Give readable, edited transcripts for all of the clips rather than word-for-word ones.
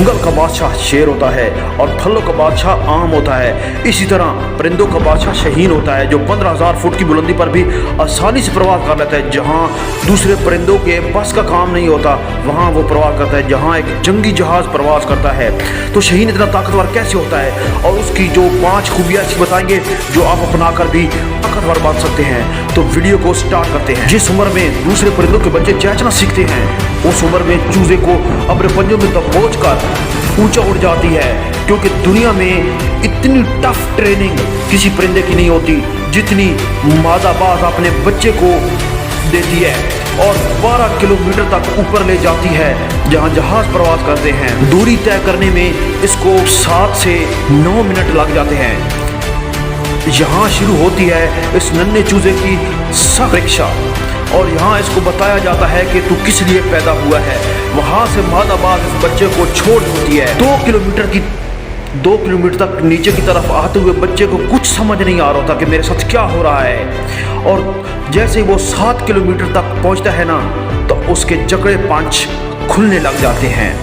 जंगल का बादशाह शेर होता है और फलों का बादशाह आम होता है, इसी तरह परिंदों का बादशाह शहीन होता है जो 15,000 फुट की बुलंदी पर भी आसानी से प्रवास कर लेता है। जहाँ दूसरे परिंदों के बस का काम नहीं होता वहाँ वो प्रवास करता है, जहाँ एक जंगी जहाज प्रवास करता है। तो शहीन इतना ताकतवर कैसे होता है और उसकी जो 5 खूबियाँ बताएंगे जो आप अपना कर भी ताकतवर बन सकते हैं। तो वीडियो को स्टार्ट करते हैं। जिस उम्र में दूसरे परिंदों के बच्चे चहचना सीखते हैं उस उम्र में चूजे को अपने पंजों में दबोच कर ऊंचा उड़ जाती है, क्योंकि दुनिया में इतनी टफ ट्रेनिंग किसी परिंदे की नहीं होती जितनी मादा बाज अपने बच्चे को देती है और 12 किलोमीटर तक ऊपर ले जाती है जहां जहाज प्रवास करते हैं। दूरी तय करने में इसको 7 से 9 मिनट लग जाते हैं। यहाँ शुरू होती है इस नन्हे चूजे की सख्त परीक्षा और यहाँ इसको बताया जाता है कि तू किस लिए पैदा हुआ है। वहाँ से मादा बाज इस बच्चे को छोड़ देती है। 2 किलोमीटर तक नीचे की तरफ आते हुए बच्चे को कुछ समझ नहीं आ रहा था कि मेरे साथ क्या हो रहा है। और जैसे वो 7 किलोमीटर तक पहुँचता है ना तो उसके जकड़े पंच खुलने लग जाते हैं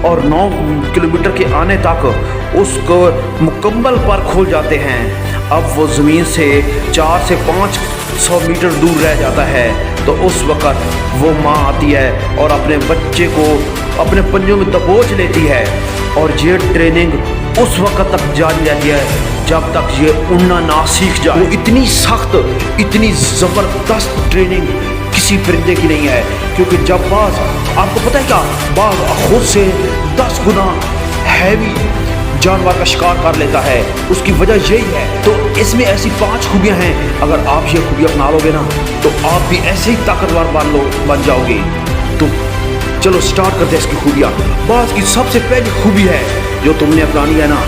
और 9 किलोमीटर के आने तक उसको मुकम्मल पर खुल जाते हैं। अब वो ज़मीन से 4 से 500 मीटर दूर रह जाता है। तो उस वक़्त वो माँ आती है और अपने बच्चे को अपने पंजों में दबोच लेती है और ये ट्रेनिंग उस वक़्त तक जारी रहती है जब तक ये उड़ना ना सीख जाए। वो इतनी सख्त, इतनी ज़बरदस्त ट्रेनिंग किसी परिंदे की नहीं है, क्योंकि जब बाज, आपको पता है क्या, बाज खुद से 10 गुना हैवी जानवर का शिकार कर लेता है, उसकी वजह यही है। तो इसमें ऐसी 5 खूबियाँ हैं, अगर आप ये खूबियाँ अपना लोगे ना तो आप भी ऐसे ही ताकतवर बन जाओगे। तो चलो स्टार्ट करते हैं इसकी खूबियाँ। बाज की सबसे पहली खूबी है जो तुमने अपनानी है ना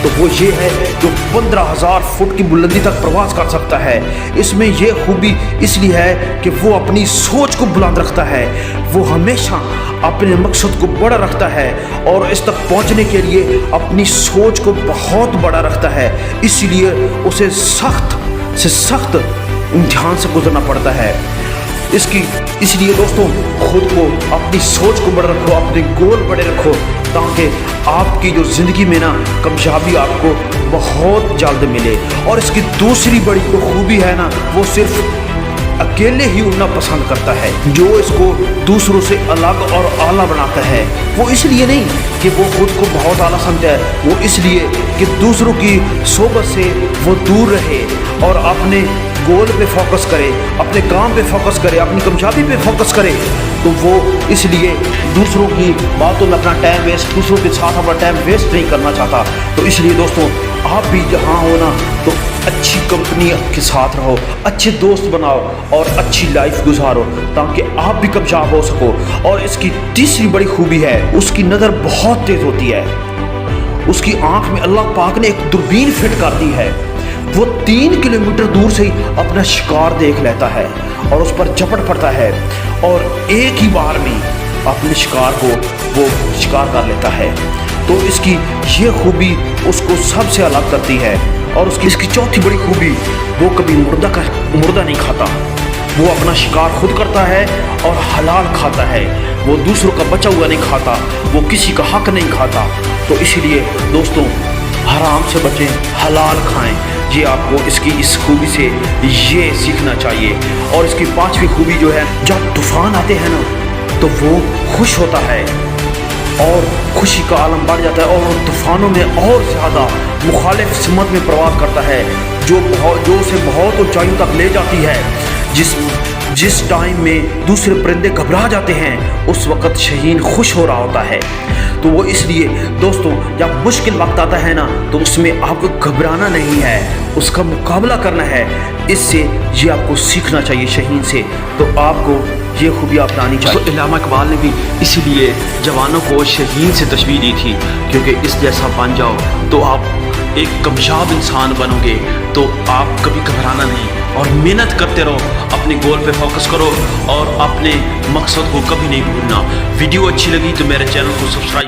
तो वो ये है जो 15,000 फुट की बुलंदी तक प्रवास कर सकता है। इसमें ये खूबी इसलिए है कि वो अपनी सोच को बुलंद रखता है, वो हमेशा अपने मकसद को बड़ा रखता है और इस तक पहुंचने के लिए अपनी सोच को बहुत बड़ा रखता है। इसलिए उसे सख्त से सख्त इम्तिहान से गुजरना पड़ता है। इसलिए दोस्तों खुद को, अपनी सोच को बड़ा रखो, अपने गोल बड़े रखो, ताकि आपकी जो ज़िंदगी में ना कामयाबी आपको बहुत जल्द मिले। और इसकी दूसरी बड़ी जो खूबी है ना वो सिर्फ अकेले ही उड़ना पसंद करता है। जो इसको दूसरों से अलग और आला बनाता है वो इसलिए नहीं कि वो खुद को बहुत आला समझता है, वो इसलिए कि दूसरों की सोबत से वो दूर रहे और अपने गोल पे फोकस करे, अपने काम पे फोकस करे, अपनी कामयाबी पे फोकस करे। तो वो इसलिए दूसरों की बातों में अपना टाइम वेस्ट, दूसरों के साथ अपना टाइम वेस्ट नहीं करना चाहता। तो इसलिए दोस्तों आप भी जहाँ हो ना तो अच्छी कंपनी के साथ रहो, अच्छे दोस्त बनाओ और अच्छी लाइफ गुजारो ताकि आप भी कामयाब हो सको। और इसकी तीसरी बड़ी खूबी है उसकी नज़र बहुत तेज़ होती है। उसकी आँख में अल्लाह पाक ने एक दूरबीन फिट कर दी है। वो 3 किलोमीटर दूर से ही अपना शिकार देख लेता है और उस पर झपट पड़ता है और एक ही बार में अपने शिकार को वो शिकार कर लेता है। तो इसकी ये खूबी उसको सबसे अलग करती है। और इसकी चौथी बड़ी खूबी, वो कभी मुर्दा नहीं खाता, वो अपना शिकार खुद करता है और हलाल खाता है। वो दूसरों का बचा हुआ नहीं खाता, वो किसी का हक नहीं खाता। तो इसलिए दोस्तों हराम से बचें, हलाल खाएं। ये आपको इसकी इस खूबी से ये सीखना चाहिए। और इसकी 5वीं खूबी जो है, जब तूफान आते हैं ना तो वो खुश होता है और खुशी का आलम बढ़ जाता है और तूफानों में और ज़्यादा मुखालिफ सिमत में प्रवास करता है जो उसे बहुत ऊंचाइयों तक ले जाती है। जिस टाइम में दूसरे परिंदे घबरा जाते हैं उस वक़्त शहीन खुश हो रहा होता है। तो वो इसलिए दोस्तों जब मुश्किल वक्त आता है ना तो उसमें आपको घबराना नहीं है, उसका मुकाबला करना है। इससे ये आपको सीखना चाहिए शहीन से। तो आपको ये खूबियाँ अपनानी चाहिए। तो इल्लामा इकबाल ने भी इसीलिए जवानों को शहीन से तशबीह दी थी, क्योंकि इस जैसा बन जाओ तो आप एक कामयाब इंसान बनोगे। तो आप कभी घबराना नहीं और मेहनत करते रहो, अपने गोल पे फोकस करो और अपने मकसद को कभी नहीं भूलना। वीडियो अच्छी लगी तो मेरे चैनल को सब्सक्राइब